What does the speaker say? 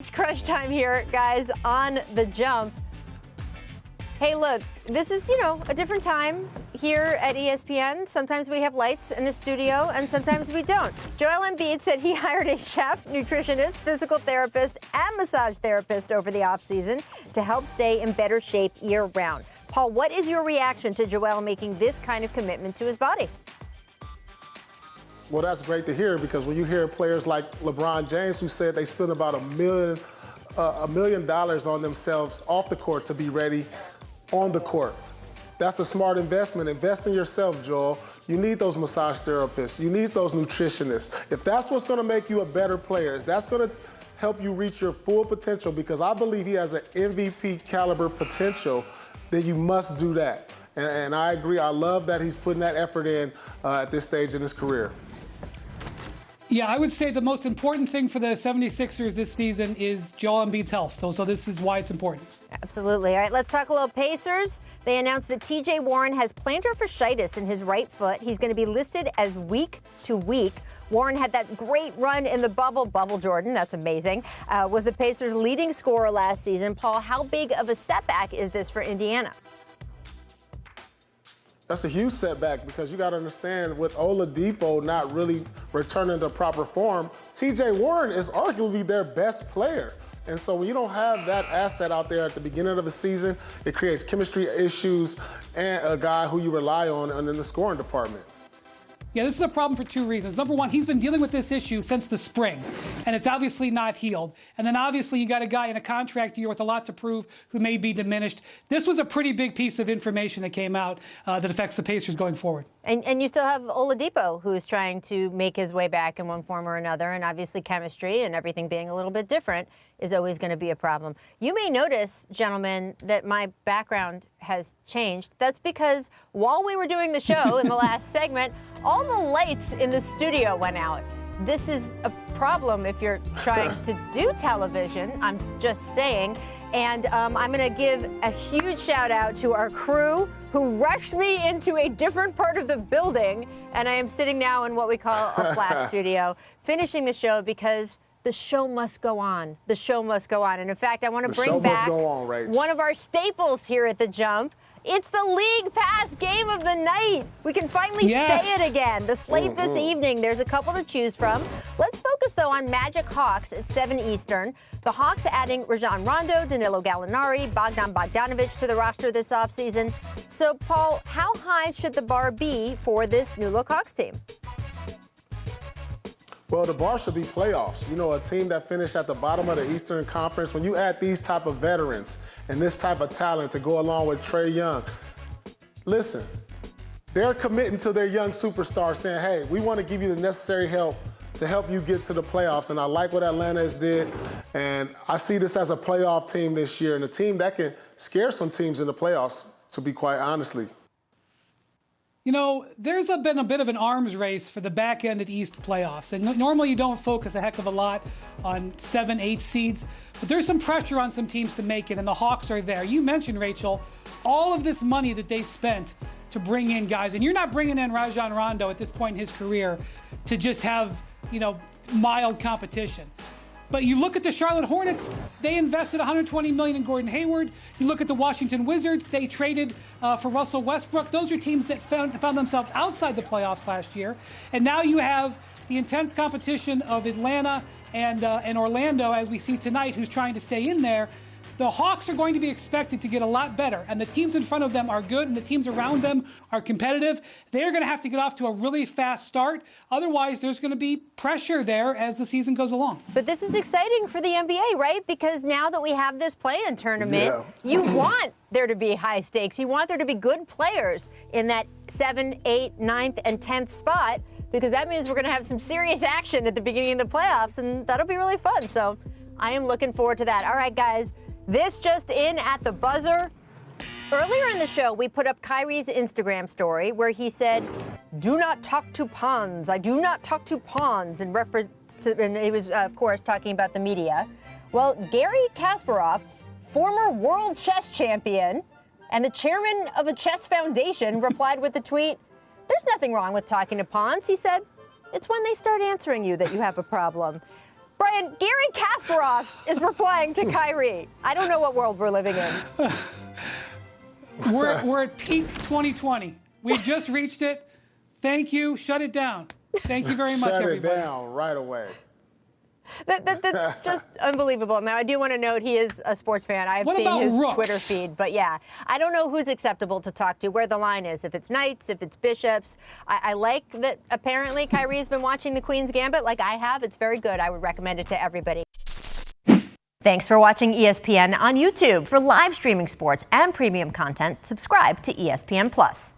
It's crunch time here, guys, on The Jump. Hey, look, this is, a different time here at ESPN. Sometimes we have lights in the studio, and sometimes we don't. Joel Embiid said he hired a chef, nutritionist, physical therapist, and massage therapist over the offseason to help stay in better shape year-round. Paul, what is your reaction to Joel making this kind of commitment to his body? Well, that's great to hear, because when you hear players like LeBron James, who said they spend about $1 million on themselves off the court to be ready on the court. That's a smart investment. Invest in yourself, Joel. You need those massage therapists. You need those nutritionists. If that's what's going to make you a better player, if that's going to help you reach your full potential, because I believe he has an MVP caliber potential, then you must do that. And I agree. I love that he's putting that effort in at this stage in his career. Yeah, I would say the most important thing for the 76ers this season is Joel Embiid's health. So this is why it's important. Absolutely. All right, let's talk a little Pacers. They announced that TJ Warren has plantar fasciitis in his right foot. He's going to be listed as week to week. Warren had that great run in the bubble Jordan, that's amazing, was the Pacers' leading scorer last season. Paul, how big of a setback is this for Indiana? That's a huge setback, because you got to understand, with Oladipo not really returning to proper form, TJ Warren is arguably their best player. And so when you don't have that asset out there at the beginning of the season, it creates chemistry issues and a guy who you rely on in the scoring department. Yeah, this is a problem for two reasons. Number one, he's been dealing with this issue since the spring, and it's obviously not healed. And then obviously you got a guy in a contract year with a lot to prove who may be diminished. This was a pretty big piece of information that came out that affects the Pacers going forward. And you still have Oladipo, who is trying to make his way back in one form or another, and obviously chemistry and everything being a little bit different is always going to be a problem. You may notice, gentlemen, that my background has changed. That's because while we were doing the show in the last segment, all the lights in the studio went out. This is a problem if you're trying to do television, I'm just saying. And I'm going to give a huge shout out to our crew who rushed me into a different part of the building. And I am sitting now in what we call a flash studio, finishing the show because the show must go on. The show must go on. And in fact, I want to bring back one of our staples here at The Jump. It's the League Pass game of the night. We can finally say it again. The slate this evening, there's a couple to choose from. Let's focus, though, on Magic Hawks at 7 Eastern. The Hawks adding Rajon Rondo, Danilo Gallinari, Bogdanovic to the roster this offseason. So, Paul, how high should the bar be for this new-look Hawks team? Well, the bar should be playoffs. A team that finished at the bottom of the Eastern Conference, when you add these type of veterans and this type of talent to go along with Trae Young, listen, they're committing to their young superstar, saying, hey, we want to give you the necessary help to help you get to the playoffs. And I like what Atlanta has did. And I see this as a playoff team this year, and a team that can scare some teams in the playoffs, to be quite honestly. There's been a bit of an arms race for the back end of the East playoffs. And normally you don't focus a heck of a lot on 7, 8 seeds, but there's some pressure on some teams to make it, and the Hawks are there. You mentioned, Rachel, all of this money that they've spent to bring in guys, and you're not bringing in Rajon Rondo at this point in his career to just have, mild competition. But you look at the Charlotte Hornets, they invested $120 million in Gordon Hayward. You look at the Washington Wizards, they traded for Russell Westbrook. Those are teams that found themselves outside the playoffs last year. And now you have the intense competition of Atlanta and Orlando, as we see tonight, who's trying to stay in there. The Hawks are going to be expected to get a lot better, and the teams in front of them are good, and the teams around them are competitive. They're going to have to get off to a really fast start. Otherwise, there's going to be pressure there as the season goes along. But this is exciting for the NBA, right? Because now that we have this play-in tournament, you want there to be high stakes. You want there to be good players in that 7th, 8th, 9th, and 10th spot, because that means we're going to have some serious action at the beginning of the playoffs, and that'll be really fun. So I am looking forward to that. All right, guys. This just in at the buzzer. Earlier in the show, we put up Kyrie's Instagram story where he said, "Do not talk to pawns. I do not talk to pawns," in reference to, and he was, of course, talking about the media. Well, Garry Kasparov, former world chess champion and the chairman of a chess foundation, replied with the tweet, "There's nothing wrong with talking to pawns," he said. "It's when they start answering you that you have a problem." Brian, Gary Kasparov is replying to Kyrie. I don't know what world we're living in. We're at peak 2020. We've just reached it. Thank you. Shut it down. Thank you very much, everybody. Shut it down right away. That's just unbelievable. Now, I do want to note he is a sports fan. I have What seen about his Rooks? Twitter feed. But, yeah, I don't know who's acceptable to talk to, where the line is, if it's Knights, if it's Bishops. I like that apparently Kyrie's been watching the Queen's Gambit like I have. It's very good. I would recommend it to everybody. Thanks for watching ESPN on YouTube. For live streaming sports and premium content, subscribe to ESPN+.